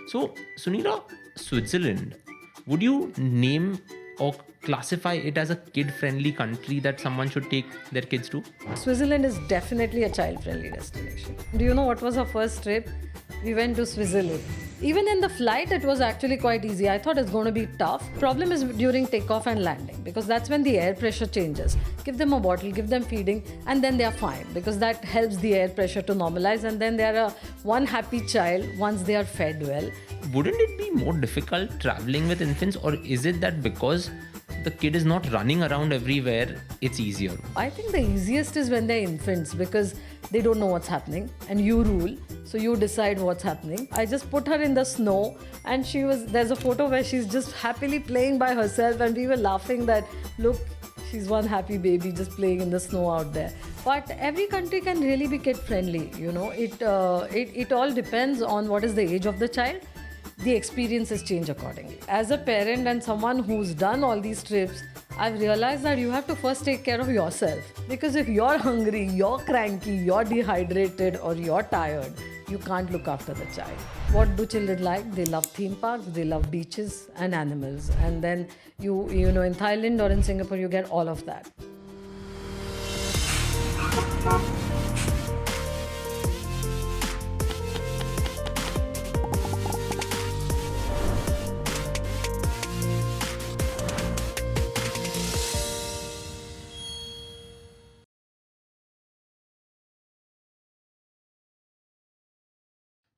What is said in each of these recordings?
So, Sunila, Switzerland, would you name or classify it as a kid friendly country that someone should take their kids to? Switzerland is definitely a child friendly destination. Do you know what was our first trip? We went to Switzerland. Even in the flight, it was actually quite easy. I thought it's going to be tough. Problem is during takeoff and landing because that's when the air pressure changes. Give them a bottle, give them feeding, and then they are fine because that helps the air pressure to normalize, and then they are one happy child once they are fed well. Wouldn't it be more difficult traveling with infants, or is it that because the kid is not running around everywhere, it's easier? I think the easiest is when they're infants because they don't know what's happening and you rule. So you decide what's happening. I just put her in the snow and there's a photo where she's just happily playing by herself, and we were laughing that, look, she's one happy baby just playing in the snow out there. But every country can really be kid friendly, it all depends on what is the age of the child. The experiences change accordingly. As a parent and someone who's done all these trips, I've realized that you have to first take care of yourself. Because if you're hungry, you're cranky, you're dehydrated, or you're tired, you can't look after the child. What do children like? They love theme parks, they love beaches and animals. And then in Thailand or in Singapore, you get all of that.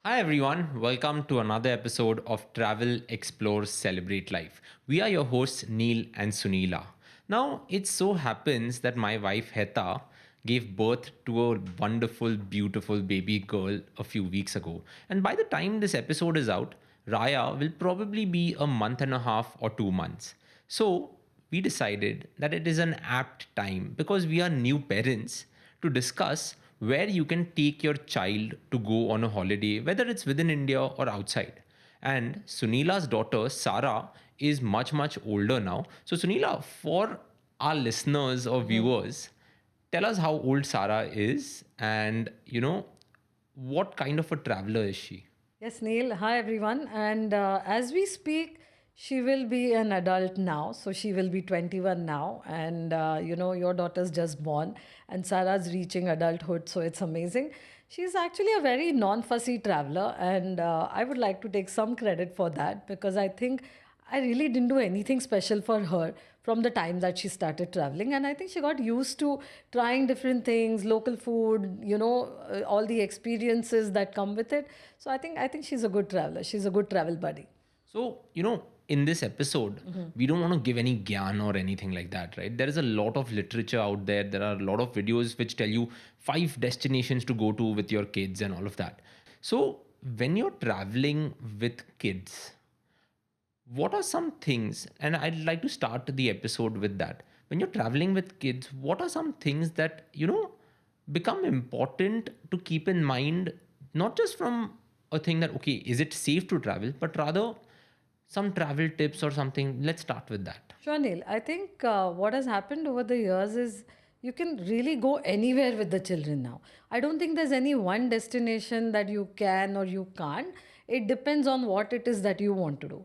Hi everyone, welcome to another episode of Travel, Explore, Celebrate Life. We are your hosts Neil and Sunila. Now, it so happens that my wife Heta gave birth to a wonderful, beautiful baby girl a few weeks ago. And by the time this episode is out, Raya will probably be a month and a half or 2 months. So, we decided that it is an apt time because we are new parents to discuss where you can take your child to go on a holiday, whether it's within India or outside. And Sunila's daughter, Sara, is much, much older now. So, Sunila, for our listeners or viewers, tell us how old Sara is and, what kind of a traveler is she? Yes, Neil. Hi, everyone. And as we speak, she will be an adult now. So she will be 21 now. And, your daughter's just born, and Sarah's reaching adulthood. So it's amazing. She's actually a very non fussy traveler. And I would like to take some credit for that because I think I really didn't do anything special for her from the time that she started traveling. And I think she got used to trying different things, local food, all the experiences that come with it. So I think she's a good traveler. She's a good travel buddy. So, in this episode, we don't want to give any gyan or anything like that, right? There is a lot of literature out there. There are a lot of videos which tell you 5 destinations to go to with your kids and all of that. So, when you're traveling with kids, what are some things, and I'd like to start the episode with that. When you're traveling with kids, what are some things that, become important to keep in mind, not just from a thing that, okay, is it safe to travel, but rather some travel tips or something. Let's start with that. Sure, Neil. I think what has happened over the years is you can really go anywhere with the children now. I don't think there's any one destination that you can or you can't. It depends on what it is that you want to do.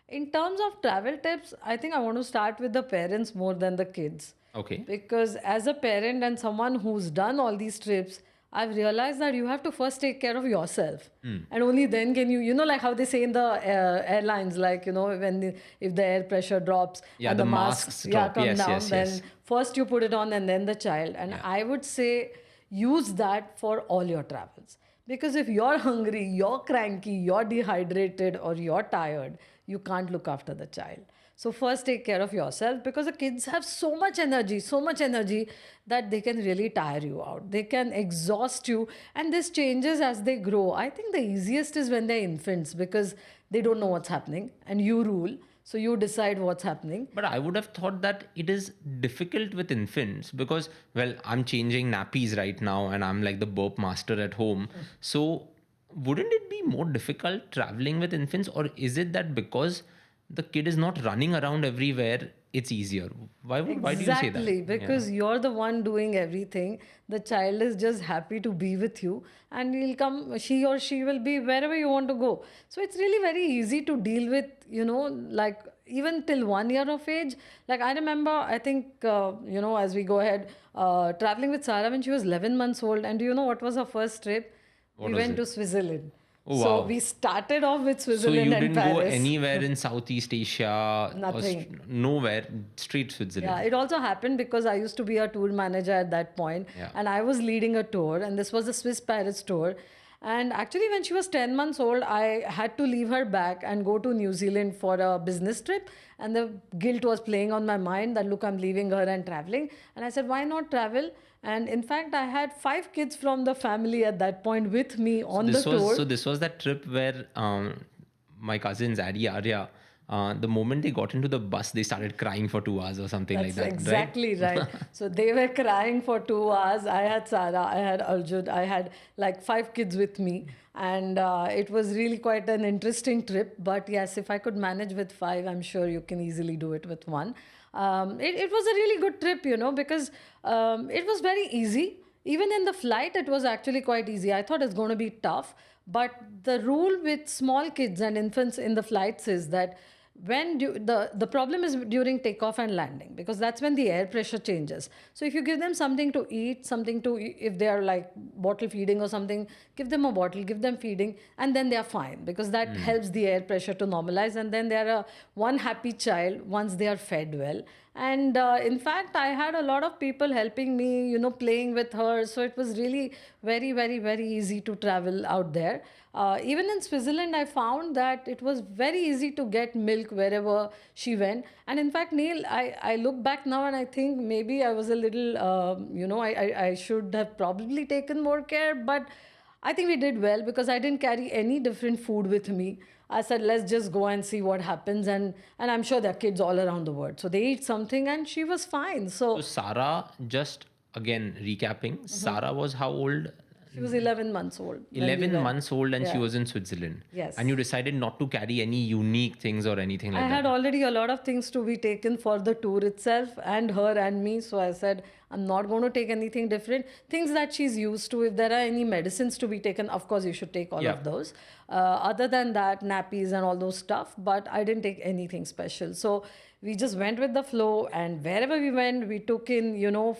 In terms of travel tips, I think I want to start with the parents more than the kids. Okay. Because as a parent and someone who's done all these trips, I've realized that you have to first take care of yourself. And only then can you, like how they say in the airlines, like, if the air pressure drops Yeah, and the the masks masks drop. come Yes, down, yes, then yes. first you put it on and then the child. And I would say use that for all your travels. Because if you're hungry, you're cranky, you're dehydrated, or you're tired, you can't look after the child. So first take care of yourself because the kids have so much energy that they can really tire you out. They can exhaust you, and this changes as they grow. I think the easiest is when they're infants because they don't know what's happening and you rule. So you decide what's happening. But I would have thought that it is difficult with infants because, well, I'm changing nappies right now and I'm like the burp master at home. So, wouldn't it be more difficult traveling with infants, or is it that because the kid is not running around everywhere, it's easier. Why do you say that? Exactly, Yeah. because you're the one doing everything. The child is just happy to be with you, and he'll come, she or she will be wherever you want to go. So it's really very easy to deal with, like even till 1 year of age. Like I remember, I think, as we go ahead, traveling with Sara when she was 11 months old. And do you know what was her first trip? What We was went it? to Switzerland. Oh So wow. we started off with So Switzerland you and didn't go Paris. anywhere in Southeast Asia or Nothing. nowhere, straight Yeah, Switzerland. it also happened because I used to be a tour manager at that point, Yeah. and I was leading a tour, and this was a Swiss Paris tour. And actually, when she was 10 months old, I had to leave her back and go to New Zealand for a business trip. And the guilt was playing on my mind that, look, I'm leaving her and traveling. And I said, why not travel? And in fact, I had 5 kids from the family at that point with me on the tour. This was that trip where my cousins Adi Arya, the moment they got into the bus, they started crying for 2 hours or something like That's that, right? exactly right. So they were crying for 2 hours. I had Sara, I had Arjun, I had like 5 kids with me. And it was really quite an interesting trip. But yes, if I could manage with 5, I'm sure you can easily do it with one. It was a really good trip, because it was very easy. Even in the flight, it was actually quite easy. I thought it's going to be tough. But the rule with small kids and infants in the flights is that the problem is during takeoff and landing, because that's when the air pressure changes. So if you give them something to eat, if they are like bottle feeding or something, give them a bottle, give them feeding, and then they are fine, because that helps the air pressure to normalize, and then they are one happy child once they are fed well. And in fact, I had a lot of people helping me, playing with her. So it was really very, very, very easy to travel out there. Even in Switzerland, I found that it was very easy to get milk wherever she went. And in fact, Neil, I look back now and I think maybe I was a little, I should have probably taken more care. But I think we did well because I didn't carry any different food with me. I said, let's just go and see what happens. And I'm sure there are kids all around the world. So they eat something and she was fine. So So Sarah, just again recapping, Sarah was how old? she was 11 months old when we 11 went. months old, and she Yeah. was in Switzerland. Yes. And you decided not to carry any unique things or anything like I that. had already a lot of things to be taken for the tour itself and her and me. So I said, I'm not going to take anything different. Things that she's used to. If there are any medicines to be taken, of course, you should take all Yeah. of those. Other than that, nappies and all those stuff. But I didn't take anything special. So we just went with the flow. And wherever we went, we took in,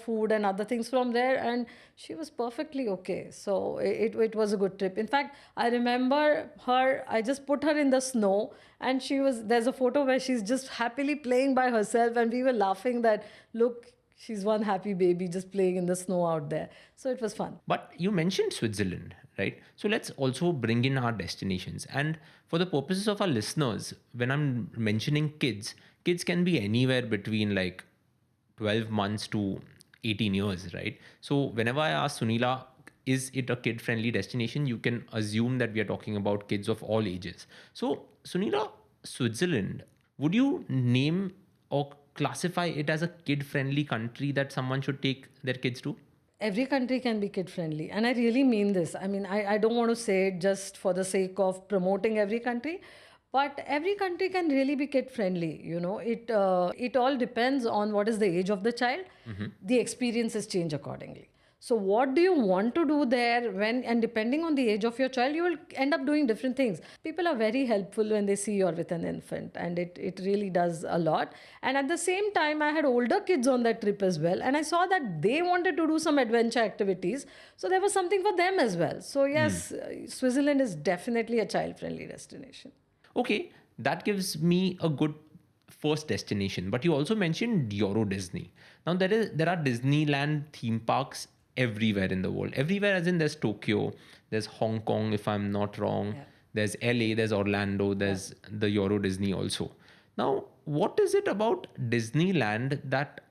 food and other things from there. And she was perfectly okay. So it was a good trip. In fact, I remember her, I just put her in the snow, and there's a photo where she's just happily playing by herself, and we were laughing that, look, she's one happy baby just playing in the snow out there. So it was fun. But you mentioned Switzerland, right? So let's also bring in our destinations. And for the purposes of our listeners, when I'm mentioning kids, kids can be anywhere between like 12 months to 18 years, right? So whenever I ask Sunila, is it a kid friendly destination? You can assume that we are talking about kids of all ages. So, Sunila, Switzerland, would you name or classify it as a kid friendly country that someone should take their kids to? Every country can be kid friendly, and I really mean this. I mean, I don't want to say it just for the sake of promoting every country, but every country can really be kid friendly. It all depends on what is the age of the child. The experiences change accordingly. So what do you want to do there, and depending on the age of your child, you will end up doing different things. People are very helpful when they see you're with an infant, and it really does a lot. And at the same time, I had older kids on that trip as well, and I saw that they wanted to do some adventure activities. So there was something for them as well. So yes, Switzerland is definitely a child friendly destination. Okay, that gives me a good first destination. But you also mentioned Euro Disney. Now there are Disneyland theme parks everywhere in the world. Everywhere, as in there's Tokyo, there's Hong Kong, if I'm not wrong. Yeah. There's LA, there's Orlando, there's the Euro Disney also. Now, what is it about Disneyland that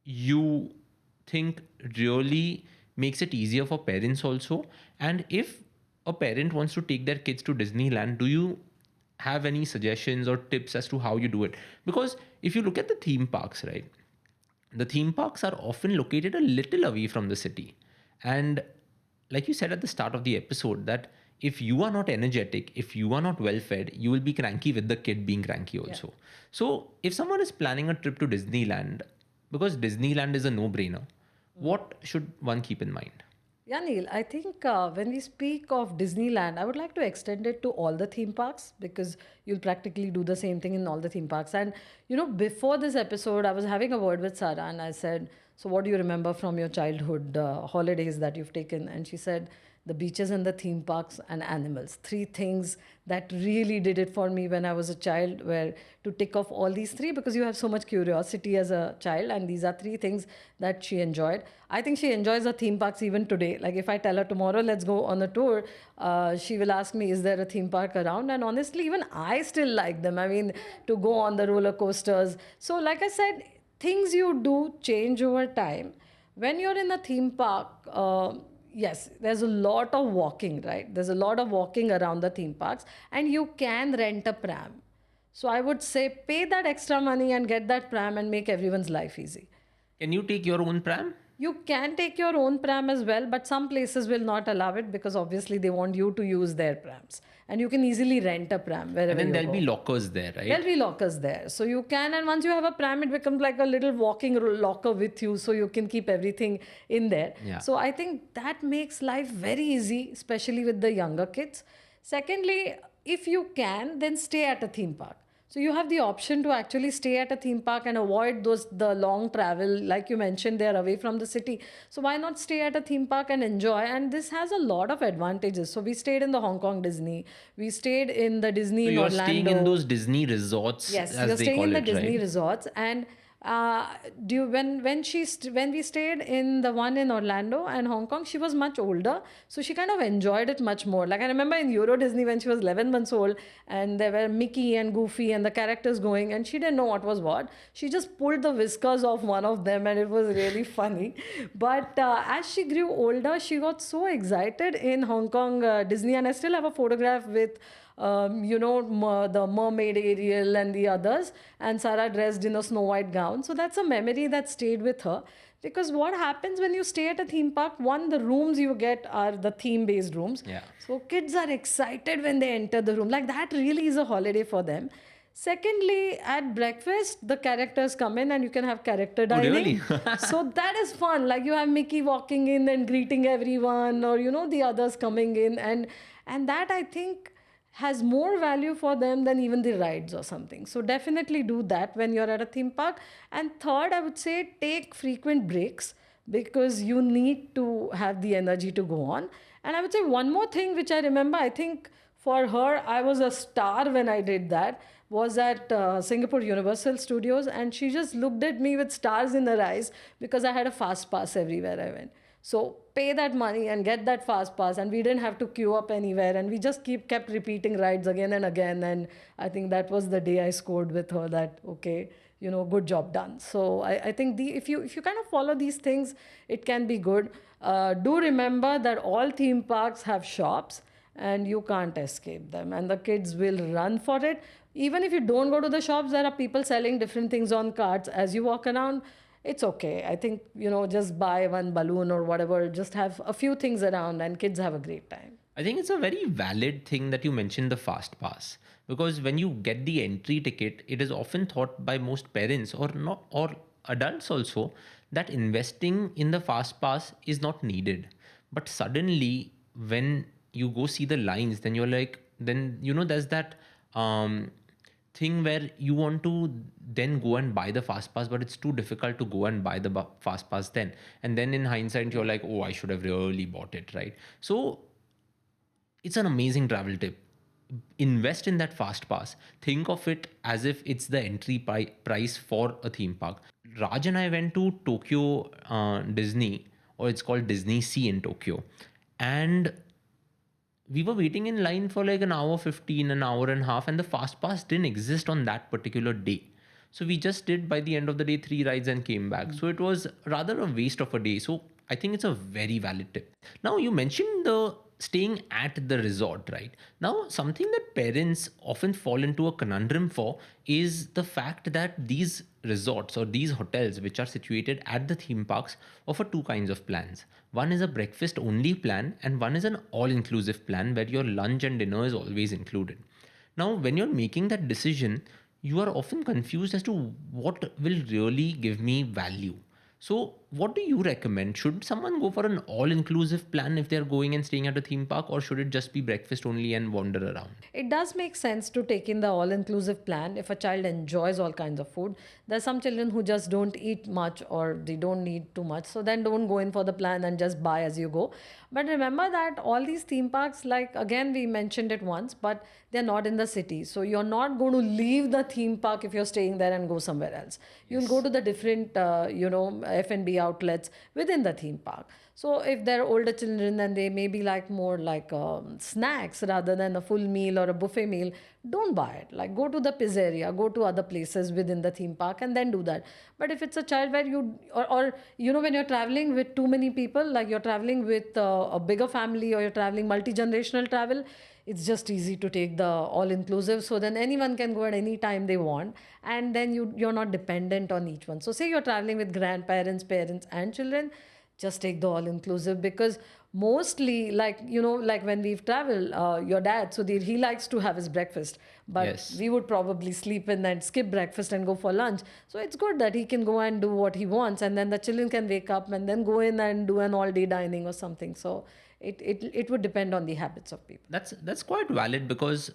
you think really makes it easier for parents also? And if a parent wants to take their kids to Disneyland, do you have any suggestions or tips as to how you do it? Because if you look at the theme parks, right, the theme parks are often located a little away from the city. And like you said at the start of the episode, that if you are not energetic, if you are not well fed, you will be cranky with the kid being cranky Yeah. also. So if someone is planning a trip to Disneyland, because Disneyland is a no brainer, what should one keep in mind? Yeah, Neil, I think when we speak of Disneyland, I would like to extend it to all the theme parks because you'll practically do the same thing in all the theme parks. And, before this episode, I was having a word with Sara and I said, so, what do you remember from your childhood holidays that you've taken? And she said, the beaches and the theme parks and animals. Three things that really did it for me when I was a child, where to tick off all these three because you have so much curiosity as a child, and these are three things that she enjoyed. I think she enjoys the theme parks even today. Like if I tell her tomorrow, let's go on a tour, she will ask me, is there a theme park around? And honestly, even I still like them. I mean, to go on the roller coasters. So, like I said, things you do change over time. When you're in a theme park, yes, there's a lot of walking, right? There's a lot of walking around the theme parks, and you can rent a pram. So I would say pay that extra money and get that pram and make everyone's life easy. Can you take your own pram? You can take your own pram as well, but some places will not allow it because obviously they want you to use their prams. And you can easily rent a pram And wherever then you there'll go. be lockers there, There'll right? be lockers there. So you can, and once you have a pram, it becomes like a little walking locker with you. So you can keep everything in there. Yeah. So I think that makes life very easy, especially with the younger kids. Secondly, if you can, then stay at a theme park. So you have the option to actually stay at a theme park and avoid the long travel. Like you mentioned, they're away from the city. So why not stay at a theme park and enjoy? And this has a lot of advantages. So we stayed in the Hong Kong Disney. We stayed in the Disney So in you're staying in Orlando. those Disney resorts, Yes, as you're they staying in call the it, Disney right? resorts, and when we stayed in the one in Orlando and Hong Kong, she was much older, so she kind of enjoyed it much more. Like I remember in Euro Disney when she was 11 months old, and there were Mickey and Goofy and the characters going, and she didn't know what was what. She just pulled the whiskers off one of them, and it was really funny. But as she grew older, she got so excited in Hong Kong Disney, and I still have a photograph with the mermaid Ariel and the others, and Sarah dressed in a Snow White gown. So that's a memory that stayed with her. Because what happens when you stay at a theme park, one, the rooms you get are the theme based rooms. Yeah. So kids are excited when they enter the room. Like that really is a holiday for them. Secondly, at breakfast, the characters come in and you can have character Oh, dining. really? So that is fun. Like you have Mickey walking in and greeting everyone, or the others coming in, and that I think has more value for them than even the rides or something. So definitely do that when you're at a theme park. And third, I would say take frequent breaks because you need to have the energy to go on. And I would say one more thing which I remember, I think for her, I was a star when I did that, was at Singapore Universal Studios, and she just looked at me with stars in her eyes because I had a fast pass everywhere I went. So pay that money and get that fast pass, and we didn't have to queue up anywhere, and we just kept repeating rides again and again. And I think that was the day I scored with her that okay, good job done. So I think if you kind of follow these things, it can be good. Do remember that all theme parks have shops and you can't escape them, and the kids will run for it. Even if you don't go to the shops, there are people selling different things on carts as you walk around. It's okay. I think, just buy one balloon or whatever, just have a few things around and kids have a great time. I think it's a very valid thing that you mentioned the fast pass, because when you get the entry ticket, it is often thought by most parents or not, or adults also, that investing in the fast pass is not needed. But suddenly when you go see the lines, then you're like, then there's that thing where you want to then go and buy the fast pass, but it's too difficult to go and buy the fast pass then. And then in hindsight, you're like, oh, I should have really bought it, right? So it's an amazing travel tip. Invest in that fast pass. Think of it as if it's the entry price for a theme park. Raj and I went to Tokyo Disney, or it's called Disney Sea in Tokyo, and we were waiting in line for like an hour 15, an hour and a half, and the fast pass didn't exist on that particular day. So we just did, by the end of the day, 3 rides and came back. So it was rather a waste of a day. So I think it's a very valid tip. Now you mentioned the staying at the resort, right? Now, something that parents often fall into a conundrum for is the fact that these resorts or these hotels, which are situated at the theme parks, offer two kinds of plans. One is a breakfast only plan, and one is an all inclusive plan where your lunch and dinner is always included. Now, when you're making that decision, you are often confused as to what will really give me value. So, what do you recommend? Should someone go for an all inclusive plan if they're going and staying at a theme park, or should it just be breakfast only and wander around? It does make sense to take in the all inclusive plan if a child enjoys all kinds of food. There's some children who just don't eat much or they don't need too much. So then don't go in for the plan and just buy as you go. But remember that all these theme parks, like again, we mentioned it once, but they're not in the city. So you're not going to leave the theme park if you're staying there and go somewhere else. You'll go to the different, F&B outlets within the theme park. So if they're older children and they maybe like more like snacks rather than a full meal or a buffet meal, don't buy it. Like go to the pizzeria, go to other places within the theme park and then do that. But if it's a child where or when you're traveling with too many people, like you're traveling with a bigger family or you're traveling multi-generational travel, it's just easy to take the all inclusive, so then anyone can go at any time they want, and then you're not dependent on each one. So say you're traveling with grandparents, parents and children, just take the all inclusive, because mostly like when we've traveled, your dad, Sudhir, he likes to have his breakfast, but Yes. we would probably sleep in and skip breakfast and go for lunch. So it's good that he can go and do what he wants, and then the children can wake up and then go in and do an all day dining or something. So it would depend on the habits of people. That's quite valid because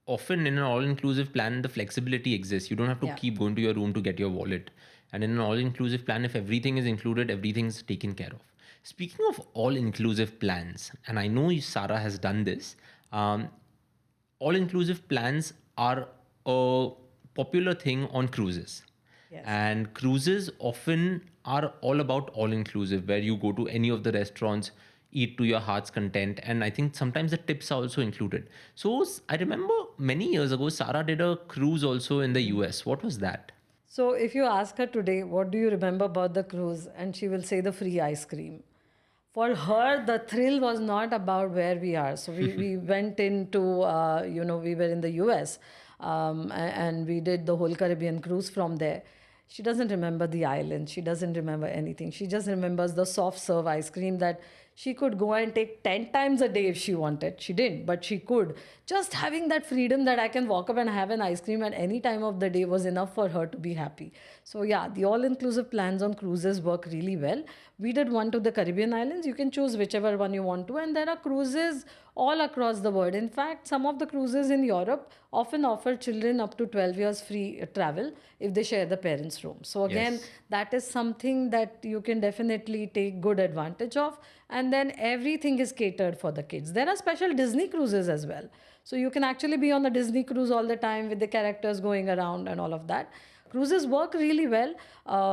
often in an all-inclusive plan the flexibility exists. You don't have to Yeah. keep going to your room to get your wallet. And in an all-inclusive plan, if everything is included, everything's taken care of. Speaking of all-inclusive plans, and I know Sara has done this, um, all-inclusive plans are a popular thing on cruises. Yes. And cruises often are all about all inclusive, where you go to any of the restaurants, eat to your heart's content. And I think sometimes the tips are also included. So I remember many years ago, Sarah did a cruise also in the US. What was that? So if you ask her today, what do you remember about the cruise? And she will say the free ice cream. For her, the thrill was not about where we are. So we went into, we were in the US, and we did the whole Caribbean cruise from there. She doesn't remember the island. She doesn't remember anything. She just remembers the soft serve ice cream that she could go and take 10 times a day if she wanted. She didn't, but she could. Just having that freedom that I can walk up and have an ice cream at any time of the day was enough for her to be happy. So, yeah, the all inclusive plans on cruises work really well. We did one to the Caribbean islands. You can choose whichever one you want to. And there are cruises all across the world. In fact, some of the cruises in Europe often offer children up to 12 years free travel if they share the parents' room. So, again, Yes. that is something that you can definitely take good advantage of. And then everything is catered for the kids. There are special Disney cruises as well. So you can actually be on the Disney cruise all the time with the characters going around and all of that. Cruises work really well,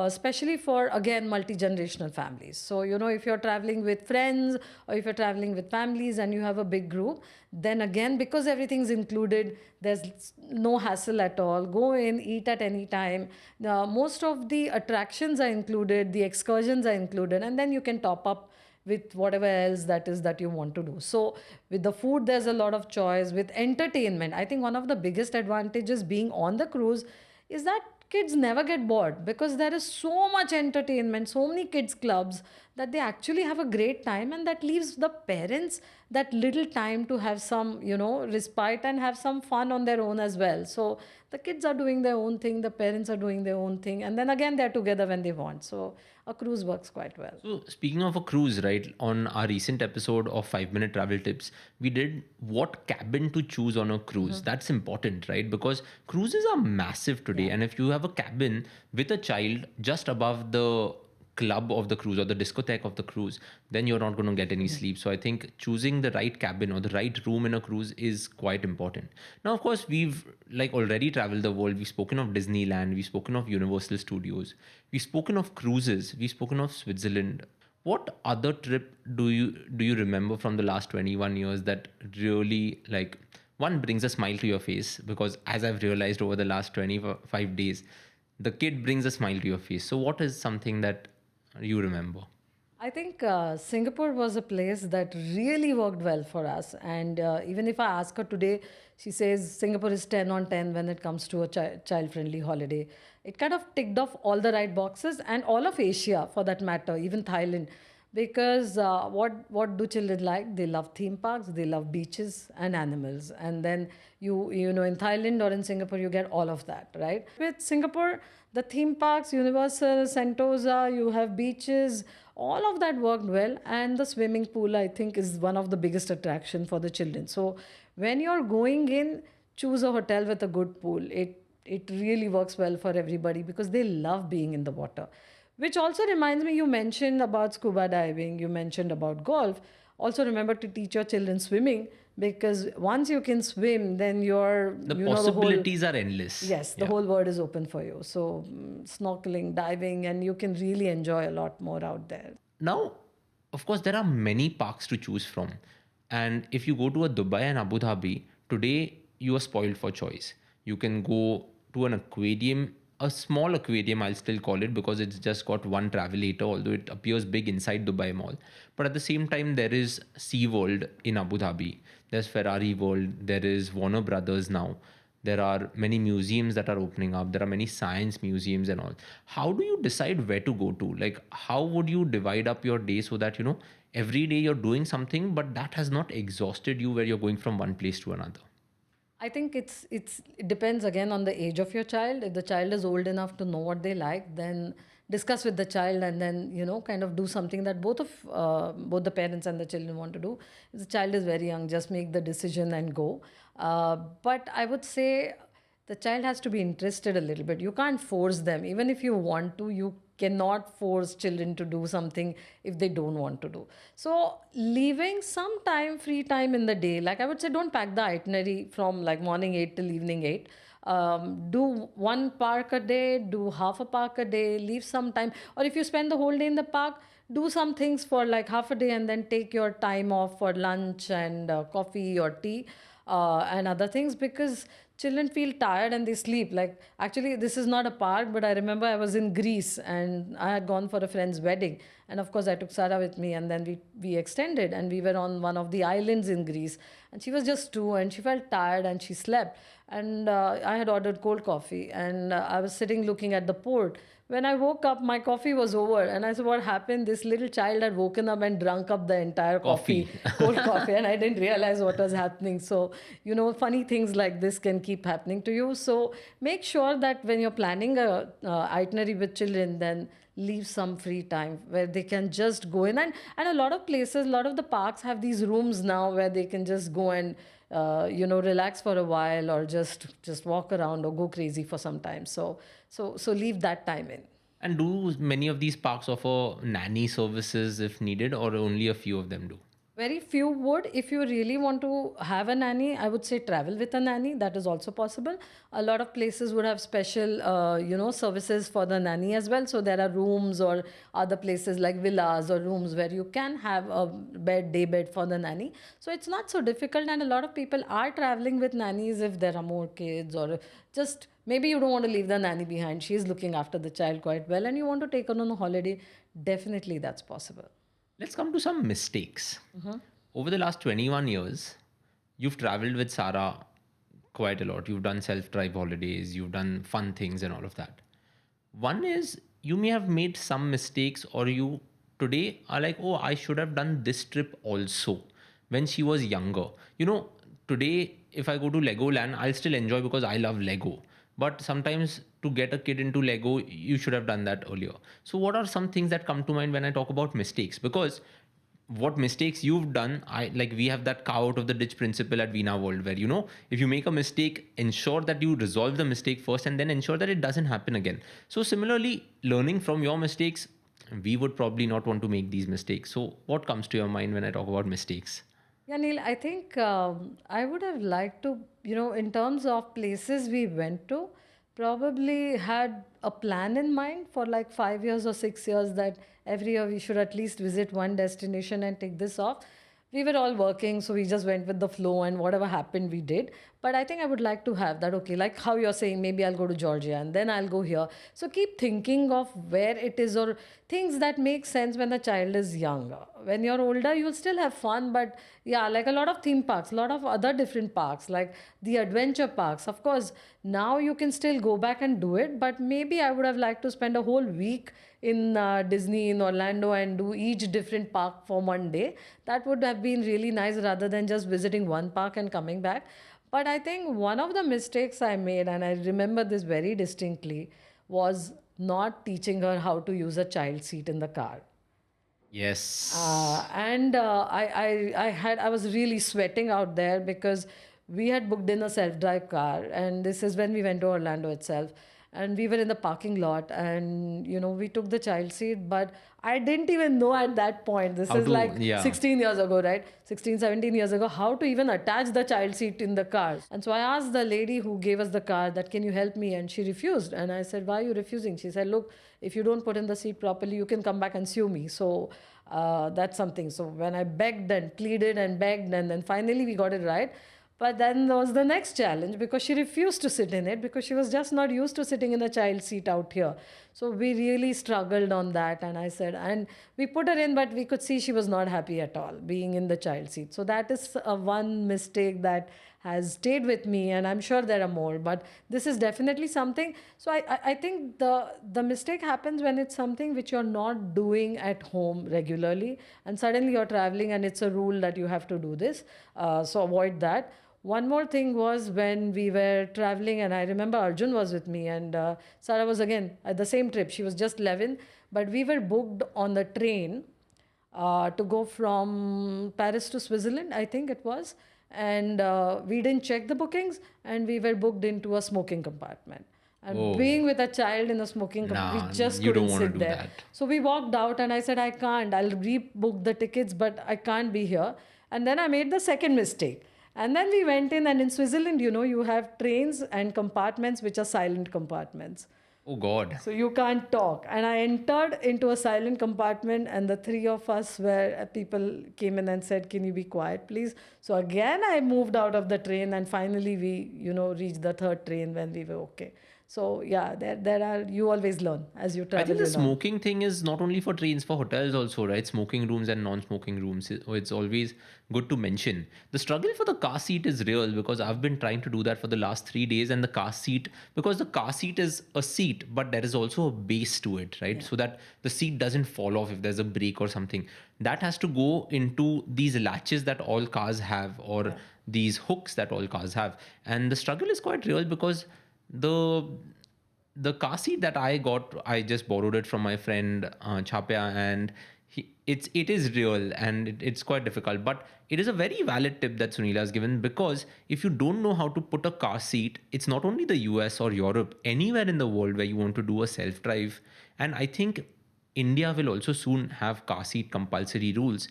especially for, again, multi-generational families. So, if you're traveling with friends or if you're traveling with families and you have a big group, then again, because everything's included, there's no hassle at all. Go in, eat at any time. Most of the attractions are included, the excursions are included, and then you can top up with whatever else that is that you want to do. So with the food, there's a lot of choice. With entertainment, I think one of the biggest advantages being on the cruise is that kids never get bored, because there is so much entertainment, so many kids clubs, that they actually have a great time, and that leaves the parents that little time to have some respite and have some fun on their own as well. So the kids are doing their own thing, the parents are doing their own thing, and then again they're together when they want. So a cruise works quite well. So, speaking of a cruise, right, on our recent episode of 5 Minute Travel Tips, we did what cabin to choose on a cruise. That's important, right? Because cruises are massive today. And if you have a cabin with a child just above the club of the cruise or the discotheque of the cruise, then you're not going to get any sleep. So I think choosing the right cabin or the right room in a cruise is quite important. Now, of course, we've like already traveled the world. We've spoken of Disneyland, we've spoken of Universal Studios, we've spoken of cruises, we've spoken of Switzerland. What other trip do you remember from the last 21 years that really like one brings a smile to your face? Because as I've realized over the last 25 days, the kid brings a smile to your face. So what is something that you remember? I think Singapore was a place that really worked well for us. And even if I ask her today, she says Singapore is 10 on 10 when it comes to a child friendly holiday. It kind of ticked off all the right boxes, and all of Asia for that matter, even Thailand. Because what do children like? They love theme parks, they love beaches and animals. And then you know in Thailand or in Singapore you get all of that, right? With Singapore, the theme parks, Universal, Sentosa, you have beaches, all of that worked well. And the swimming pool, I think, is one of the biggest attraction for the children. So when you're going in, choose a hotel with a good pool. It really works well for everybody because they love being in the water. Which also reminds me, you mentioned about scuba diving, you mentioned about golf. Also remember to teach your children swimming, because once you can swim, then you're, The you know, the whole, possibilities are endless. yes, the Yeah. whole world is open for you. So snorkeling, diving, and you can really enjoy a lot more out there. Now, of course, there are many parks to choose from. And if you go to a Dubai and Abu Dhabi, today you are spoiled for choice. You can go to an aquarium, a small aquarium, I'll still call it, because it's just got one travelator, although it appears big inside Dubai Mall. But at the same time, there is SeaWorld in Abu Dhabi, there's Ferrari World, there is Warner Brothers now. There are many museums that are opening up. There are many science museums and all. How do you decide where to go to? Like, how would you divide up your day so that, every day you're doing something, but that has not exhausted you where you're going from one place to another? I think it depends again on the age of your child. If the child is old enough to know what they like, then discuss with the child, and then kind of do something that both the parents and the children want to do. If the child is very young, just make the decision and go. But I would say the child has to be interested a little bit. You can't force them. Even if you want to, you cannot force children to do something if they don't want to do. So leaving some time, free time in the day, like I would say, don't pack the itinerary from like morning 8 till evening 8. Do one park a day, do half a park a day, leave some time. Or if you spend the whole day in the park, do some things for like half a day and then take your time off for lunch and coffee or tea and other things, because children feel tired and they sleep. Like, actually, this is not a park, but I remember I was in Greece and I had gone for a friend's wedding. And of course, I took Sara with me, and then we extended and we were on one of the islands in Greece. And she was just 2 and she felt tired and she slept. And I had ordered cold coffee, and I was sitting looking at the port. When I woke up, my coffee was over. And I said, what happened? This little child had woken up and drunk up the entire Coffee. cold coffee, and I didn't realize what was happening. So, funny things like this can keep happening to you. So, make sure that when you're planning a itinerary with children, then leave some free time where they can just go in. And a lot of places, a lot of the parks have these rooms now where they can just go and relax for a while, or just walk around or go crazy for some time. So leave that time in. And do many of these parks offer nanny services if needed, or only a few of them do? Very few would. If you really want to have a nanny, I would say travel with a nanny. That is also possible. A lot of places would have special, services for the nanny as well. So there are rooms or other places like villas or rooms where you can have a day bed for the nanny. So it's not so difficult. And a lot of people are traveling with nannies if there are more kids, or just maybe you don't want to leave the nanny behind. She's looking after the child quite well and you want to take her on a holiday. Definitely that's possible. Let's come to some mistakes. Over the last 21 years, you've traveled with Sara quite a lot. You've done self drive holidays, you've done fun things, and all of that. One is you may have made some mistakes, or you today are like, oh, I should have done this trip also when she was younger. Today, if I go to Legoland, I'll still enjoy because I love Lego. But sometimes to get a kid into Lego, you should have done that earlier. So, what are some things that come to mind when I talk about mistakes? Because what mistakes you've done, we have that cow out of the ditch principle at Veena World, where if you make a mistake, ensure that you resolve the mistake first and then ensure that it doesn't happen again. So similarly, learning from your mistakes, we would probably not want to make these mistakes. So what comes to your mind when I talk about mistakes? Yeah, Neil, I think I would have liked to, in terms of places we went to, probably had a plan in mind for like 5 years or 6 years, that every year we should at least visit one destination and take this off. We were all working, so we just went with the flow, and whatever happened, we did. But I think I would like to have that, okay, like how you're saying, maybe I'll go to Georgia and then I'll go here. So keep thinking of where it is, or things that make sense when the child is young. When you're older, you'll still have fun, but yeah, like a lot of theme parks, a lot of other different parks, like the adventure parks. Of course, now you can still go back and do it, but maybe I would have liked to spend a whole week in Disney in Orlando and do each different park for one day. That would have been really nice rather than just visiting one park and coming back. But I think one of the mistakes I made, and I remember this very distinctly, was not teaching her how to use a child seat in the car. Yes. And I was really sweating out there because we had booked in a self-drive car, and this is when we went to Orlando itself, and we were in the parking lot, and we took the child seat, but I didn't even know at that point. This How is to, like yeah. 16 years ago, right? 16, 17 years ago, how to even attach the child seat in the car. And so I asked the lady who gave us the car that, can you help me? And she refused. And I said, why are you refusing? She said, look, if you don't put in the seat properly, you can come back and sue me. So that's something. So when I begged and pleaded and begged, and then finally we got it right. But then there was the next challenge, because she refused to sit in it because she was just not used to sitting in a child seat out here. So we really struggled on that. And I said, and we put her in, but we could see she was not happy at all being in the child seat. So that is one mistake that has stayed with me, and I'm sure there are more, but this is definitely something. So I think the mistake happens when it's something which you're not doing at home regularly, and suddenly you're traveling and it's a rule that you have to do this. So avoid that. One more thing was when we were traveling, and I remember Arjun was with me, and Sara was again at the same trip. She was just 11, but we were booked on the train to go from Paris to Switzerland, I think it was. And we didn't check the bookings, and we were booked into a smoking compartment. And Oh, being with a child in a smoking compartment, nah, we just you don't couldn't want to sit do there. that. So we walked out, and I said, I can't. I'll rebook the tickets, but I can't be here. And then I made the second mistake. And then we went in, and in Switzerland, you have trains and compartments which are silent compartments. Oh, God. So you can't talk. And I entered into a silent compartment, and the three of us were people came in and said, can you be quiet, please? So again, I moved out of the train, and finally we, reached the third train when we were okay. So yeah, there are, you always learn as you I travel, think the you learn. smoking thing is not only for trains, for hotels also, right? Smoking rooms and non-smoking rooms. It's always good to mention. The struggle for the car seat is real because I've been trying to do that for the last 3 days, and the car seat, because the car seat is a seat, but there is also a base to it, right? So that the seat doesn't fall off if there's a break or something. That has to go into these latches that all cars have, or these hooks that all cars have. And the struggle is quite real because the the car seat that I got, I just borrowed it from my friend Chapya, and it is real, and it's quite difficult. But it is a very valid tip that Sunila has given, because if you don't know how to put a car seat, it's not only the US or Europe, anywhere in the world where you want to do a self drive, and I think India will also soon have car seat compulsory rules.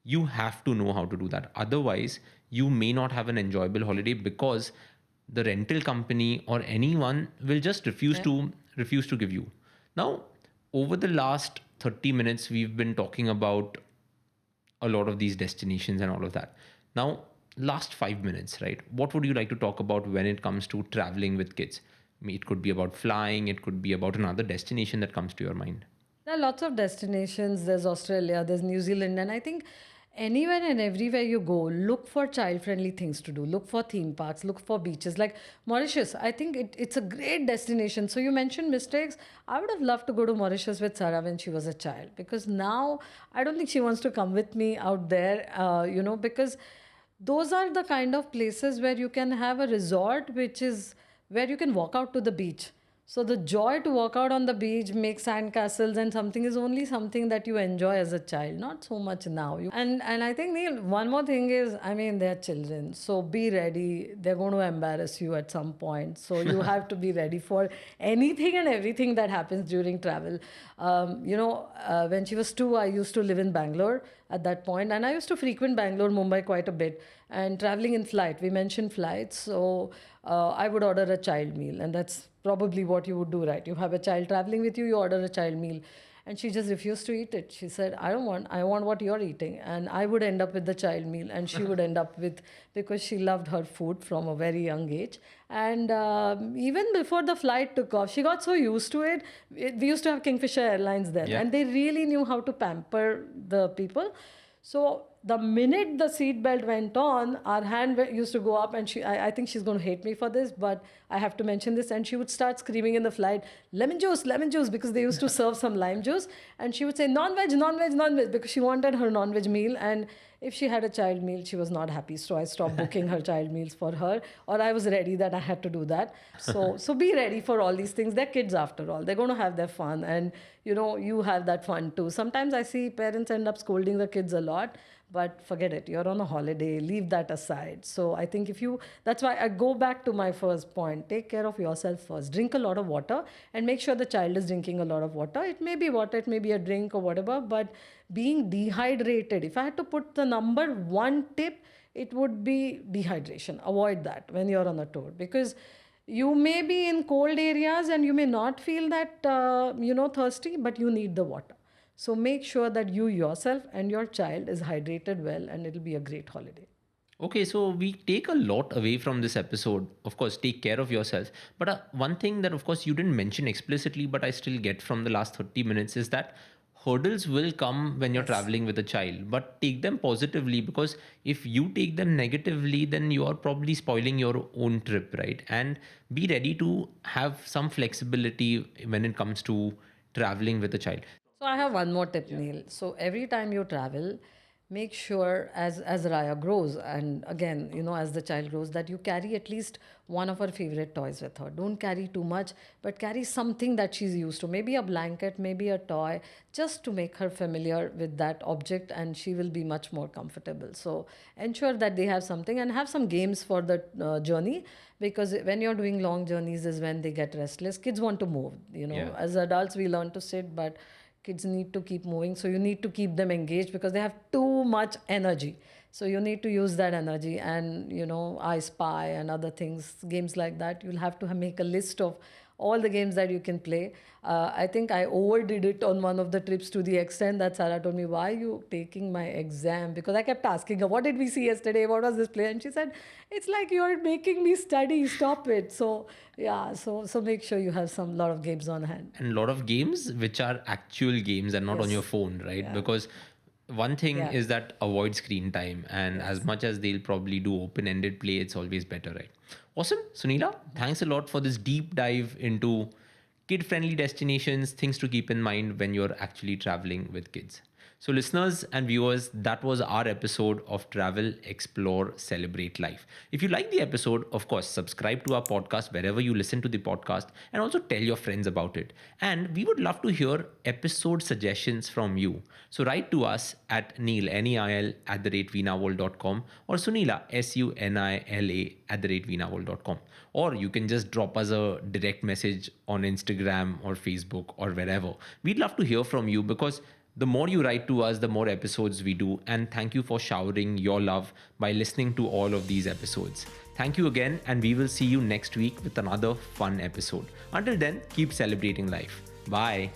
You have to know how to do that. Otherwise, you may not have an enjoyable holiday, because the rental company or anyone will just refuse to give you. Now, over the last 30 minutes, we've been talking about a lot of these destinations and all of that. Now, last 5 minutes, right? What would you like to talk about when it comes to traveling with kids? It could be about flying, it could be about another destination that comes to your mind. There are lots of destinations. There's Australia, there's New Zealand, and I think anywhere and everywhere you go, look for child friendly things to do. Look for theme parks, look for beaches. Like Mauritius, I think it's a great destination. So you mentioned mistakes. I would have loved to go to Mauritius with Sara when she was a child, because now I don't think she wants to come with me out there, because those are the kind of places where you can have a resort which is where you can walk out to the beach. So the joy to walk out on the beach, make sandcastles and something, is only something that you enjoy as a child, not so much now. And I think, Neil, one more thing is, I mean, they're children, so be ready. They're going to embarrass you at some point, so you have to be ready for anything and everything that happens during travel. When she was 2, I used to live in Bangalore at that point, and I used to frequent Bangalore, Mumbai quite a bit, and traveling in flight. We mentioned flights, so I would order a child meal, and that's probably what you would do, right? You have a child traveling with you, you order a child meal. and she just refused to eat it. She said, I want what you're eating. And I would end up with the child meal, and she would end up with, because she loved her food from a very young age. And even before the flight took off, she got so used to it. We used to have Kingfisher Airlines then, Yeah. and they really knew how to pamper the people. So the minute the seatbelt went on, our hand used to go up, and I think she's going to hate me for this, but I have to mention this. And she would start screaming in the flight, lemon juice, because they used to serve some lime juice. And she would say, non-veg, non-veg, non-veg, because she wanted her non-veg meal. And if she had a child meal, she was not happy. So I stopped booking her child meals for her, or I was ready that I had to do that. So be ready for all these things. They're kids after all. They're going to have their fun, and you have that fun too. Sometimes I see parents end up scolding the kids a lot, but forget it. You're on a holiday. Leave that aside. So I think that's why I go back to my first point. Take care of yourself first. Drink a lot of water, and make sure the child is drinking a lot of water. It may be water, it may be a drink or whatever, but being dehydrated, if I had to put the number one tip, it would be dehydration. Avoid that when you're on a tour, because you may be in cold areas and you may not feel that thirsty, but you need the water. So make sure that you yourself and your child is hydrated well, and it'll be a great holiday. Okay, so we take a lot away from this episode. Of course, take care of yourself. But one thing that, of course, you didn't mention explicitly, but I still get from the last 30 minutes is that hurdles will come when you're traveling with a child, but take them positively, because if you take them negatively, then you are probably spoiling your own trip, right? And be ready to have some flexibility when it comes to traveling with a child. So I have one more tip, Neil. So every time you travel, make sure as Raya grows, and again, as the child grows, that you carry at least one of her favorite toys with her. Don't carry too much, but carry something that she's used to. Maybe a blanket, maybe a toy, just to make her familiar with that object, and she will be much more comfortable. So ensure that they have something, and have some games for the journey, because when you're doing long journeys is when they get restless. Kids want to move. Yeah. As adults we learn to sit, but kids need to keep moving. So you need to keep them engaged, because they have too much energy. So you need to use that energy, and I Spy and other things, games like that. You'll have to make a list of all the games that you can play. I think I overdid it on one of the trips, to the extent that Sara told me, why are you taking my exam? Because I kept asking her, what did we see yesterday? What was this play? And she said, it's like you're making me study. Stop it. So yeah, so make sure you have lot of games on hand. And a lot of games which are actual games and not on your phone, right? Yeah. Because one thing Yeah. is that avoid screen time, and as much as they'll probably do open-ended play, it's always better, right? Awesome. Sunila, thanks a lot for this deep dive into kid-friendly destinations, things to keep in mind when you're actually traveling with kids. So, listeners and viewers, that was our episode of Travel, Explore, Celebrate Life. If you like the episode, of course, subscribe to our podcast wherever you listen to the podcast, and also tell your friends about it. And we would love to hear episode suggestions from you. So, write to us at Neil, Neil, @veenaworld.com, or Sunila, Sunila, @veenaworld.com. Or you can just drop us a direct message on Instagram or Facebook or wherever. We'd love to hear from you, because the more you write to us, the more episodes we do. And thank you for showering your love by listening to all of these episodes. Thank you again, and we will see you next week with another fun episode. Until then, keep celebrating life. Bye.